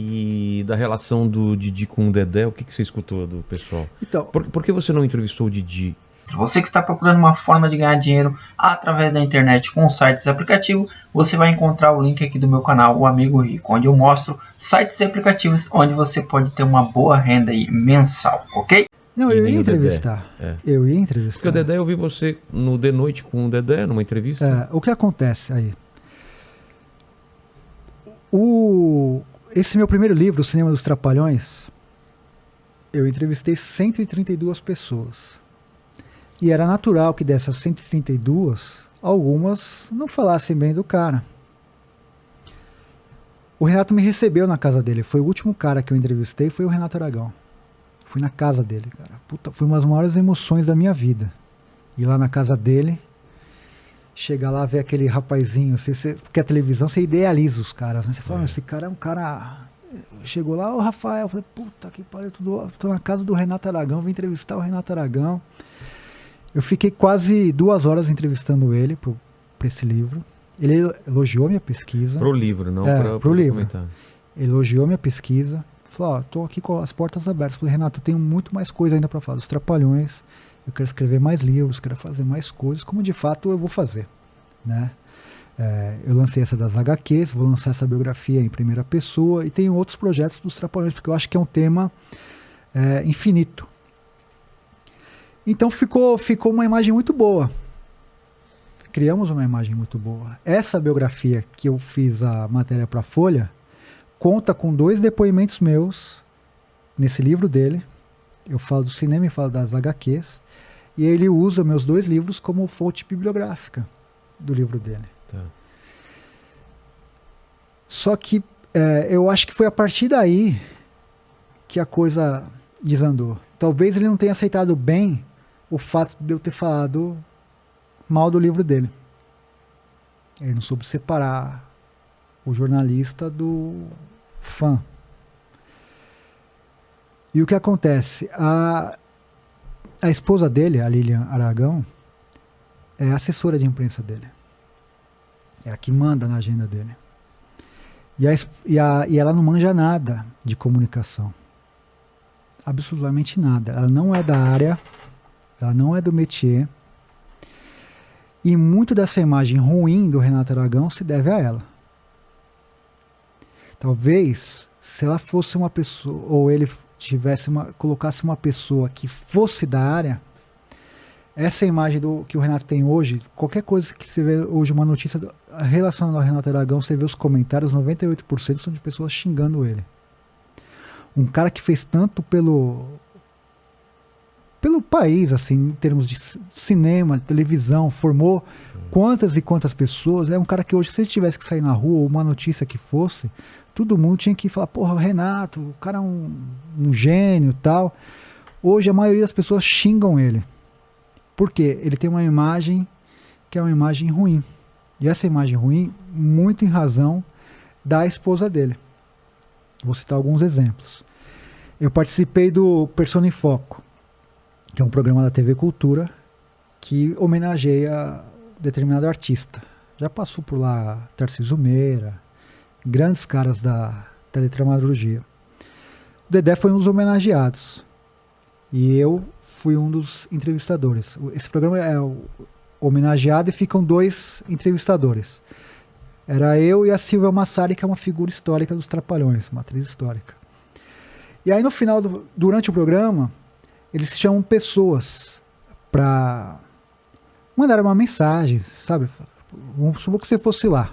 E da relação do Didi com o Dedé, o que você escutou do pessoal? Então, por que você não entrevistou o Didi? Você que está procurando uma forma de ganhar dinheiro através da internet com sites e aplicativos, você vai encontrar o link aqui do meu canal, o Amigo Rico, onde eu mostro sites e aplicativos onde você pode ter uma boa renda aí mensal, ok? Não, eu ia entrevistar. Eu ia entrevistar. Porque o Dedé, eu vi você no De Noite com o Dedé, numa entrevista. O que acontece aí? Esse meu primeiro livro, O Cinema dos Trapalhões, eu entrevistei 132 pessoas. E era natural que dessas 132, algumas não falassem bem do cara. O Renato me recebeu na casa dele. Foi o último cara que eu entrevistei, foi o Renato Aragão. Fui na casa dele, cara. Puta, foi uma das maiores emoções da minha vida. Ir lá na casa dele, chegar lá, ver aquele rapazinho. Porque a televisão, você idealiza os caras, né? Você fala, esse cara é um cara... Chegou lá, o Rafael, eu falei, puta que pariu, tô na casa do Renato Aragão, vim entrevistar o Renato Aragão. Eu fiquei quase 2 horas entrevistando ele para esse livro. Ele elogiou minha pesquisa. Pro livro, não pro livro. Ele elogiou minha pesquisa. Falou, tô aqui com as portas abertas. Falei, Renato, eu tenho muito mais coisa ainda para falar dos Trapalhões. Eu quero escrever mais livros, quero fazer mais coisas, como de fato eu vou fazer, né? Eu lancei essa das HQs, vou lançar essa biografia em primeira pessoa e tenho outros projetos dos Trapalhões, porque eu acho que é um tema infinito. Então ficou uma imagem muito boa. Criamos uma imagem muito boa. Essa biografia que eu fiz a matéria para a Folha conta com 2 depoimentos meus nesse livro dele. Eu falo do cinema e falo das HQs. E ele usa meus 2 livros como fonte bibliográfica do livro dele. Tá. Só que eu acho que foi a partir daí que a coisa desandou. Talvez ele não tenha aceitado bem o fato de eu ter falado mal do livro dele. Ele não soube separar o jornalista do fã. E o que acontece? A esposa dele, a Lilian Aragão, é assessora de imprensa dele. É a que manda na agenda dele. E ela não manja nada de comunicação. Absolutamente nada. Ela não é da área, ela não é do métier. E muito dessa imagem ruim do Renato Aragão se deve a ela. Talvez, se ela fosse uma pessoa, ou ele colocasse uma pessoa que fosse da área, essa imagem que o Renato tem hoje, qualquer coisa que você vê hoje, uma notícia relacionada ao Renato Aragão, você vê os comentários, 98% são de pessoas xingando ele. Um cara que fez tanto pelo país, assim, em termos de cinema, televisão, formou quantas e quantas pessoas. É um cara que hoje, se ele tivesse que sair na rua, ou uma notícia que fosse, todo mundo tinha que falar, porra, o Renato, o cara é um gênio e tal. Hoje a maioria das pessoas xingam ele. Por quê? Ele tem uma imagem que é uma imagem ruim. E essa imagem ruim, muito em razão da esposa dele. Vou citar alguns exemplos. Eu participei do Persona em Foco, que é um programa da TV Cultura que homenageia determinado artista. Já passou por lá Tarcísio Meira, grandes caras da teledramaturgia. O Dedé foi um dos homenageados e eu fui um dos entrevistadores. Esse programa é homenageado e ficam 2 entrevistadores. Era eu e a Silvia Massari, que é uma figura histórica dos Trapalhões, uma atriz histórica. E aí no final, durante o programa, eles chamam pessoas para mandar uma mensagem, sabe? Vamos supor que você fosse lá.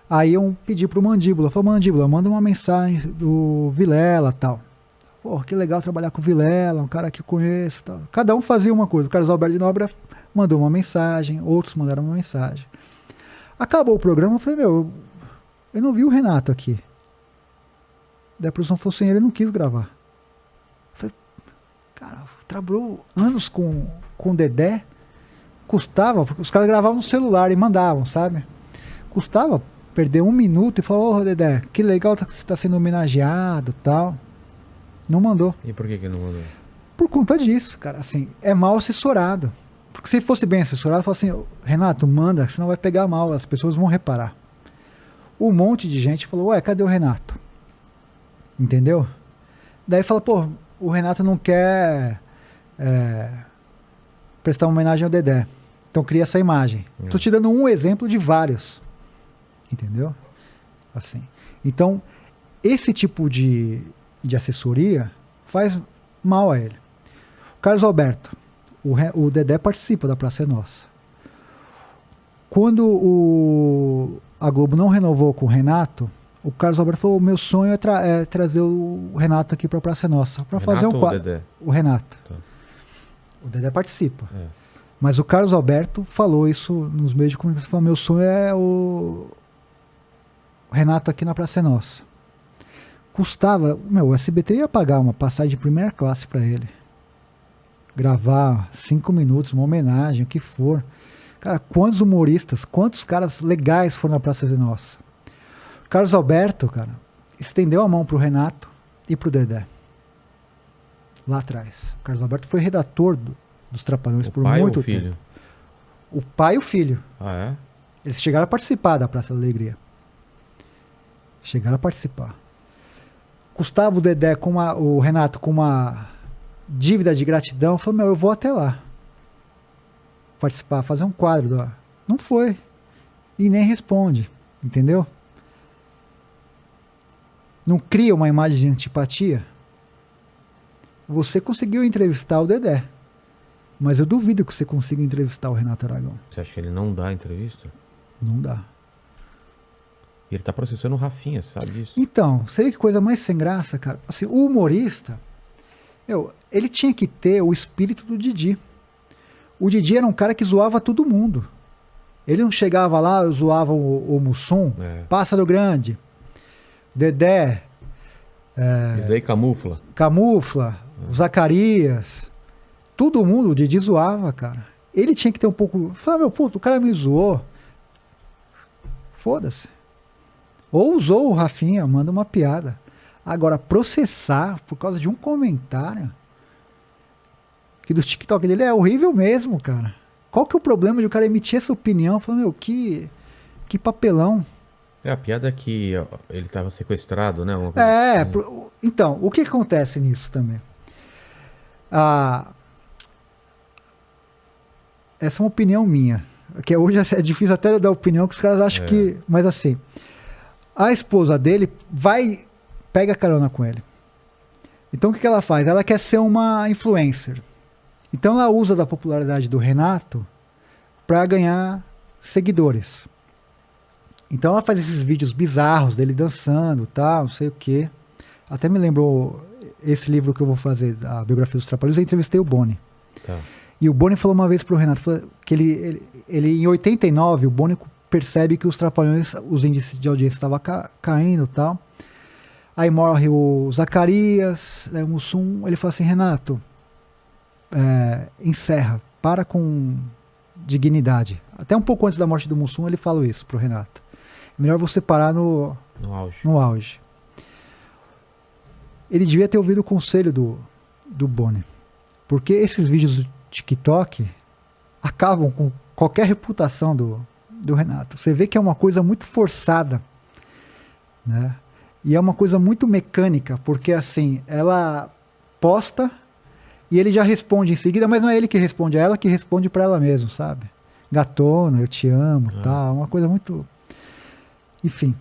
Aí eu pedi pro Mandíbula, falei, Mandíbula, manda uma mensagem do Vilela e tal. Pô, que legal trabalhar com o Vilela, um cara que eu conheço e tal. Cada um fazia uma coisa. O Carlos Alberto de Nóbrega mandou uma mensagem, outros mandaram uma mensagem. Acabou o programa, eu falei, eu não vi o Renato aqui. Daí a produção falou assim, ele não quis gravar. Eu falei, cara, trabalhou anos com o Dedé, custava, porque os caras gravavam no celular e mandavam, sabe? Custava perder 1 minuto e falar, ô Dedé, que legal que você está sendo homenageado e tal. Não mandou. E por que não mandou? Por conta disso, cara, assim, é mal assessorado. Porque se fosse bem assessorado, fala assim, Renato, manda, senão vai pegar mal, as pessoas vão reparar. Um monte de gente falou, ué, cadê o Renato? Entendeu? Daí fala, pô, o Renato não quer prestar uma homenagem ao Dedé. Então cria essa imagem. Tô te dando um exemplo de vários. Entendeu? Assim. Então, esse tipo de assessoria faz mal a ele. O Carlos Alberto, o Dedé participa da Praça é Nossa. Quando a Globo não renovou com o Renato, o Carlos Alberto falou, meu sonho é trazer o Renato aqui para a Praça é Nossa. Para fazer um quadro. Dedé? O Renato. Tá. O Dedé participa. Mas o Carlos Alberto falou isso nos meios de comunicação. Falou, meu sonho é o Renato aqui na Praça é Nossa. Custava, o SBT ia pagar uma passagem de primeira classe para ele. Gravar 5 minutos, uma homenagem, o que for. Cara, quantos humoristas, quantos caras legais foram na Praça é Nossa. Carlos Alberto, cara, estendeu a mão pro Renato e pro Dedé. Lá atrás. O Carlos Alberto foi redator dos Trapalhões por muito tempo. O pai e o filho. Ah, é? Eles chegaram a participar da Praça da Alegria. Chegaram a participar. Custava o Dedé o Renato com uma dívida de gratidão. Falou, eu vou até lá. Participar, fazer um quadro. Não foi. E nem responde. Entendeu? Não cria uma imagem de antipatia? Você conseguiu entrevistar o Dedé. Mas eu duvido que você consiga entrevistar o Renato Aragão. Você acha que ele não dá entrevista? Não dá. E ele tá processando o Rafinha, sabe disso? Então, você vê que coisa mais sem graça, cara? Assim, o humorista, ele tinha que ter o espírito do Didi. O Didi era um cara que zoava todo mundo. Ele não chegava lá, eu zoava o Mussum, Pássaro Grande, Dedé. Isso aí camufla. O Zacarias. Todo mundo, o Didi zoava, cara. Ele tinha que ter um pouco... Falei, puto, o cara me zoou. Foda-se. Ou usou o Rafinha, manda uma piada. Agora, processar por causa de um comentário que do TikTok dele é horrível mesmo, cara. Qual que é o problema de o cara emitir essa opinião? Falando, que papelão. A piada é que ele estava sequestrado, né? Assim. Então, o que acontece nisso também? Essa é uma opinião minha. Que hoje é difícil até dar opinião, que os caras acham que... Mas assim, a esposa dele pega carona com ele. Então o que ela faz? Ela quer ser uma influencer. Então ela usa da popularidade do Renato para ganhar seguidores. Então ela faz esses vídeos bizarros dele dançando, tal, não sei o quê. Até me lembrou esse livro que eu vou fazer, a biografia dos Trapalhões, eu entrevistei o Boni. Tá. E o Boni falou uma vez pro Renato que ele em 89, o Boni percebe que os Trapalhões, os índices de audiência estavam caindo e tal. Aí morre o Zacarias, o Mussum, ele fala assim, Renato, encerra, para com dignidade. Até um pouco antes da morte do Mussum, ele fala isso pro Renato. É melhor você parar no auge. Ele devia ter ouvido o conselho do Boni. Porque esses vídeos do TikTok acabam com qualquer reputação do Renato. Você vê que é uma coisa muito forçada, né? E é uma coisa muito mecânica, porque assim, ela posta e ele já responde em seguida, mas não é ele que responde, é ela que responde pra ela mesma, sabe? Gatona, eu te amo, tal, uma coisa muito... Enfim.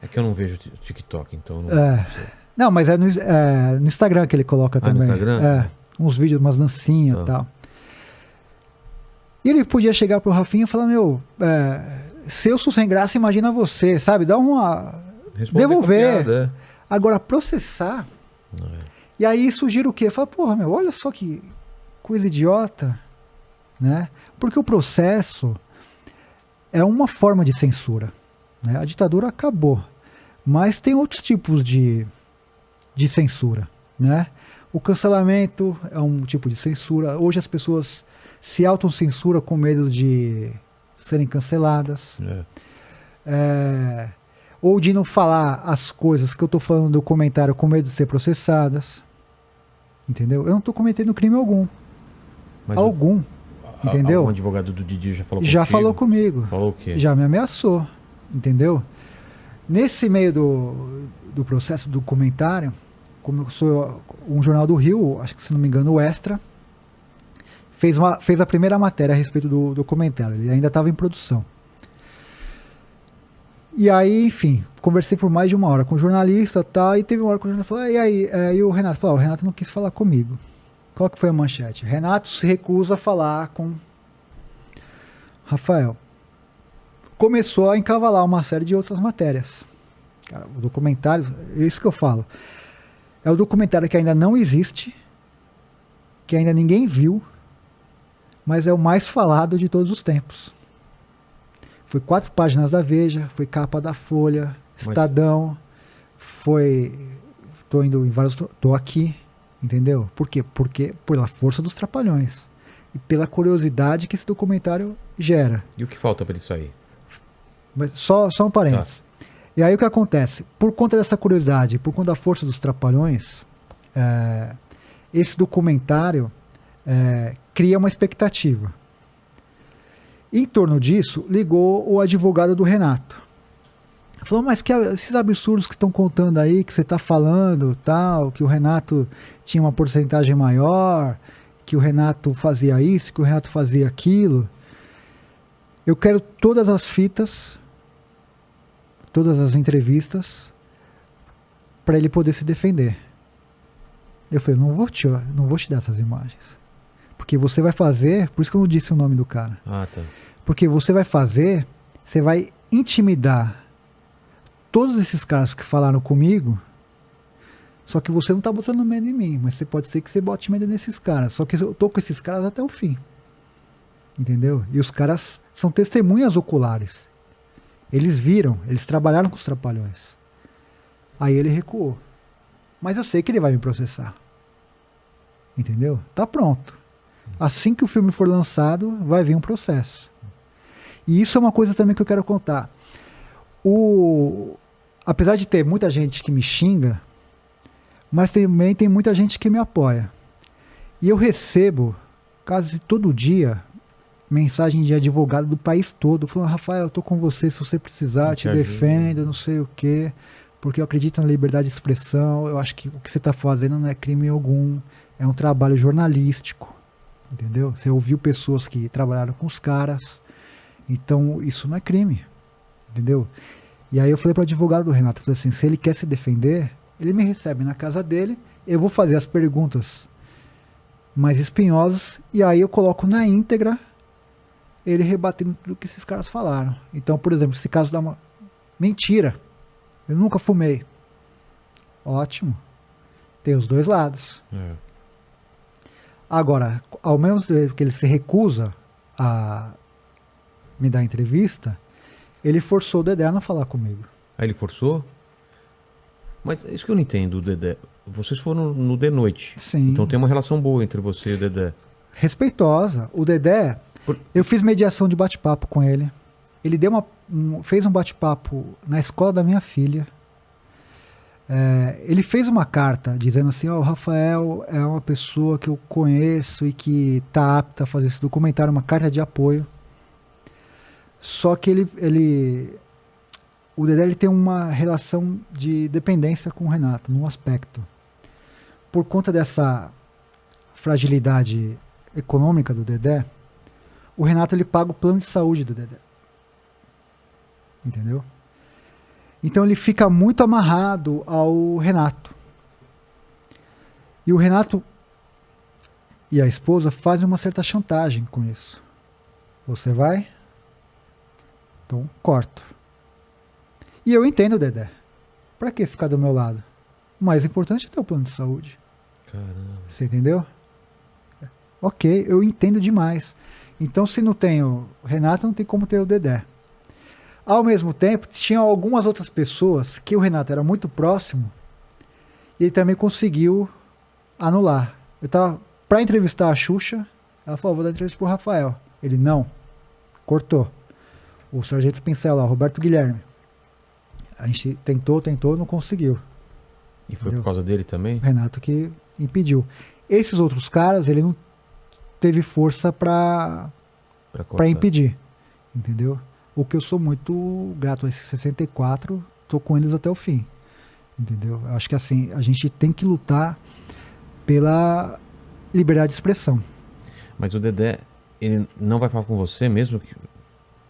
É que eu não vejo TikTok, então... Não, mas é no Instagram que ele coloca também. No Instagram? Uns vídeos, umas dancinhas e tal. E ele podia chegar pro Rafinha e falar, se eu sou sem graça, imagina você, sabe? Dá uma... Devolver. Piada, Agora, processar. E aí isso gira o quê? Fala, porra, olha só que coisa idiota, né? Porque o processo é uma forma de censura, né? A ditadura acabou, mas tem outros tipos de censura, né? O cancelamento é um tipo de censura. Hoje as pessoas se autocensuram com medo de serem canceladas. Ou de não falar as coisas que eu estou falando do comentário com medo de ser processadas. Entendeu? Eu não estou cometendo crime algum. Mas entendeu? Um advogado do Didi já falou Já falou comigo. Falou o quê? Já me ameaçou. Entendeu? Nesse meio do processo do comentário, começou um jornal do Rio, acho que se não me engano o Extra, fez a primeira matéria a respeito do documentário. Ele ainda estava em produção. E aí, enfim, conversei por mais de 1 hora com o jornalista, tá, e teve uma hora que o jornalista falou, e aí, e o Renato falou, o Renato não quis falar comigo. Qual que foi a manchete? Renato se recusa a falar com Rafael. Começou a encavalar uma série de outras matérias. Cara, o documentário, é isso que eu falo. É o documentário que ainda não existe, que ainda ninguém viu, mas é o mais falado de todos os tempos. Foi 4 páginas da Veja, foi capa da Folha, Estadão, tô indo em vários, tô aqui, entendeu? Por quê? Porque pela força dos Trapalhões e pela curiosidade que esse documentário gera. E o que falta para isso aí? Mas só um parênteses. Tá. E aí o que acontece? Por conta dessa curiosidade, por conta da força dos Trapalhões, esse documentário cria uma expectativa. Em torno disso, ligou o advogado do Renato. Falou, mas que esses absurdos que estão contando aí, que você está falando, tal, que o Renato tinha uma porcentagem maior, que o Renato fazia isso, que o Renato fazia aquilo. Eu quero todas as fitas, todas as entrevistas, para ele poder se defender. Eu falei, não vou te dar essas imagens. Porque você vai fazer, por isso que eu não disse o nome do cara. Ah, tá. Porque você vai intimidar todos esses caras que falaram comigo, só que você não tá botando medo em mim, mas pode ser que você bote medo nesses caras. Só que eu tô com esses caras até o fim. Entendeu? E os caras são testemunhas oculares. Eles viram, eles trabalharam com os Trapalhões. Aí ele recuou. Mas eu sei que ele vai me processar. Entendeu? Tá pronto. Assim que o filme for lançado, vai vir um processo. E isso é uma coisa também que eu quero contar. Apesar de ter muita gente que me xinga, mas também tem muita gente que me apoia. E eu recebo, quase todo dia, mensagem de advogado do país todo, falando, Rafael, eu tô com você, se você precisar, te defendo, não sei o quê, porque eu acredito na liberdade de expressão, eu acho que o que você tá fazendo não é crime algum, é um trabalho jornalístico. Entendeu? Você ouviu pessoas que trabalharam com os caras, então isso não é crime, entendeu? E aí eu falei para o advogado do Renato, eu falei assim, se ele quer se defender, ele me recebe na casa dele, eu vou fazer as perguntas mais espinhosas, e aí eu coloco na íntegra ele rebatendo tudo que esses caras falaram. Então, por exemplo, esse caso dá uma mentira, eu nunca fumei. Ótimo, tem os dois lados. Agora, ao mesmo tempo que ele se recusa a me dar entrevista, ele forçou o Dedé a não falar comigo. Ah, ele forçou? Mas isso que eu não entendo, Dedé. Vocês foram no de noite. Sim. Então tem uma relação boa entre você e o Dedé. Respeitosa. O Dedé, eu fiz mediação de bate-papo com ele. Ele fez um bate-papo na escola da minha filha. Ele fez uma carta dizendo assim, o Rafael é uma pessoa que eu conheço e que está apta a fazer esse documentário, uma carta de apoio. Só que o Dedé tem uma relação de dependência com o Renato, num aspecto. Por conta dessa fragilidade econômica do Dedé, o Renato paga o plano de saúde do Dedé. Entendeu? Então ele fica muito amarrado ao Renato. E o Renato e a esposa fazem uma certa chantagem com isso. Você vai? Então corto. E eu entendo o Dedé. Pra que ficar do meu lado? O mais importante é ter o plano de saúde. Caramba. Você entendeu? Ok, eu entendo demais. Então se não tem o Renato, não tem como ter o Dedé. Ao mesmo tempo, tinha algumas outras pessoas que o Renato era muito próximo e ele também conseguiu anular. Eu tava pra entrevistar a Xuxa, ela falou, vou dar entrevista pro Rafael. Ele, não. Cortou. O Sargento Pincel lá, Roberto Guilherme. A gente tentou, não conseguiu. E foi por causa dele também? O Renato que impediu. Esses outros caras, ele não teve força pra impedir. Entendeu? O que eu sou muito grato a esse 64, tô com eles até o fim. Entendeu? Eu acho que assim, a gente tem que lutar pela liberdade de expressão. Mas o Dedé, ele não vai falar com você mesmo?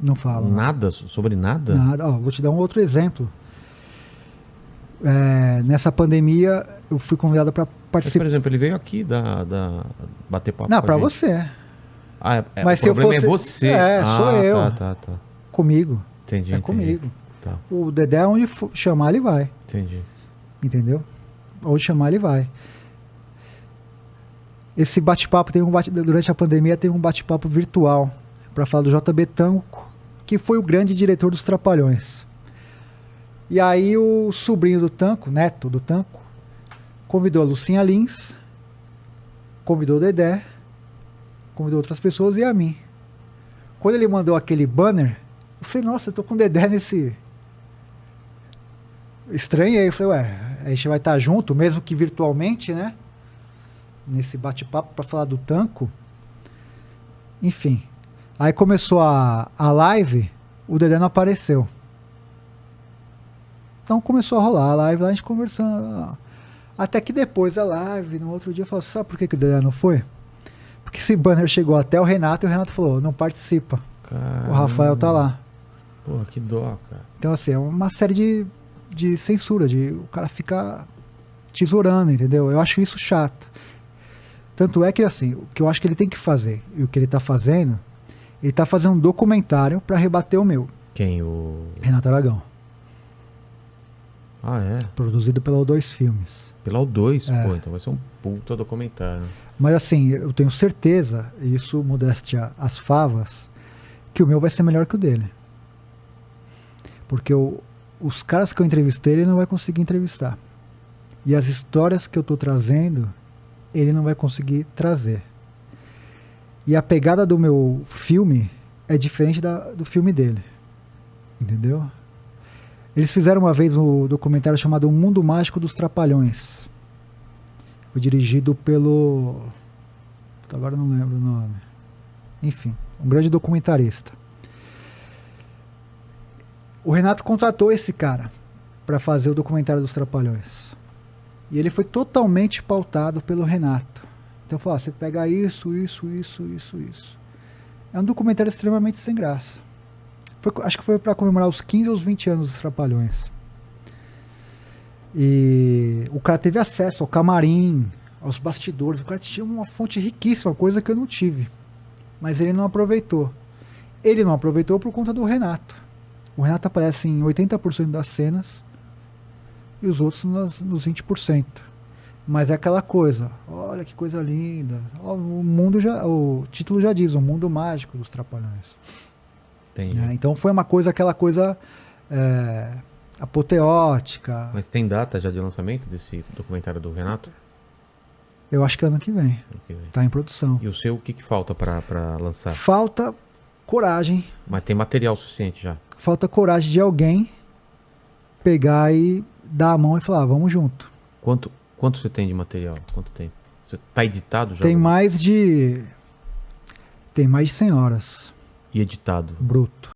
Não falo. Nada? Sobre nada? Nada. Ó, vou te dar um outro exemplo. Nessa pandemia, eu fui convidado para Mas, participar. por exemplo, ele veio aqui bater papo Não, com a para gente. você. O Mas se eu problema fosse- é você. sou eu. Tá. Comigo. Entendi. É comigo. Tá, O Dedé, onde chamar, ele vai. entendi. Entendeu? Onde chamar, ele vai. Esse bate-papo, durante a pandemia, teve um bate-papo virtual para falar do JB Tanco, que foi o grande diretor dos Trapalhões. E aí o sobrinho do Tanco, neto do Tanco, convidou a Lucinha Lins, convidou o Dedé, convidou outras pessoas e a mim. Quando ele mandou aquele banner, eu falei, nossa, eu tô com o Dedé nesse... Estranhei, eu falei, ué, a gente vai estar junto, mesmo que virtualmente, né? Nesse bate-papo para falar do Tanco. Enfim. Aí começou a live, o Dedé não apareceu. Então começou a rolar a live lá, a gente conversando. Até que depois da live, no outro dia, eu falei, sabe por que o Dedé não foi? Porque esse banner chegou até o Renato e o Renato falou, não participa. Caramba. O Rafael tá lá. Porra, que dó, cara. Então assim, é uma série de censura, de o cara ficar tesourando, entendeu? Eu acho isso chato. Tanto é que assim, o que eu acho que ele tem que fazer, e o que ele tá fazendo um documentário para rebater o meu. Quem? O... Renato Aragão. Ah, é? Produzido pela O2 Filmes. Pela O2, É. pô, então vai ser um puta documentário. Mas assim, eu tenho certeza, e isso modéstia as favas, que o meu vai ser melhor que o dele. Porque os caras que eu entrevistei, ele não vai conseguir entrevistar. E as histórias que eu tô trazendo, ele não vai conseguir trazer. E a pegada do meu filme é diferente do filme dele. Entendeu? Eles fizeram uma vez um documentário chamado O Mundo Mágico dos Trapalhões. Foi dirigido pelo... Agora não lembro o nome. Enfim, um grande documentarista. O Renato contratou esse cara para fazer o documentário dos Trapalhões. E ele foi totalmente pautado pelo Renato. Então falou, você pega isso. É um documentário extremamente sem graça. Acho que foi para comemorar os 15 ou os 20 anos dos Trapalhões. E o cara teve acesso ao camarim, aos bastidores. O cara tinha uma fonte riquíssima, coisa que eu não tive. Mas ele não aproveitou. Ele não aproveitou por conta do Renato. O Renato aparece em 80% das cenas e os outros nos 20%. Mas é aquela coisa, olha que coisa linda. O título já diz, o mundo mágico dos Trapalhões. Entendi. Então foi aquela coisa apoteótica. Mas tem data já de lançamento desse documentário do Renato? Eu acho que ano que vem. Ano que vem. Tá em produção. E o seu, o que falta pra lançar? Falta coragem. Mas tem material suficiente já. Falta coragem de alguém pegar e dar a mão e falar, vamos junto. Quanto você tem de material? Quanto tempo? Você tá editado já? Tem mais de 100 horas. E editado? Bruto.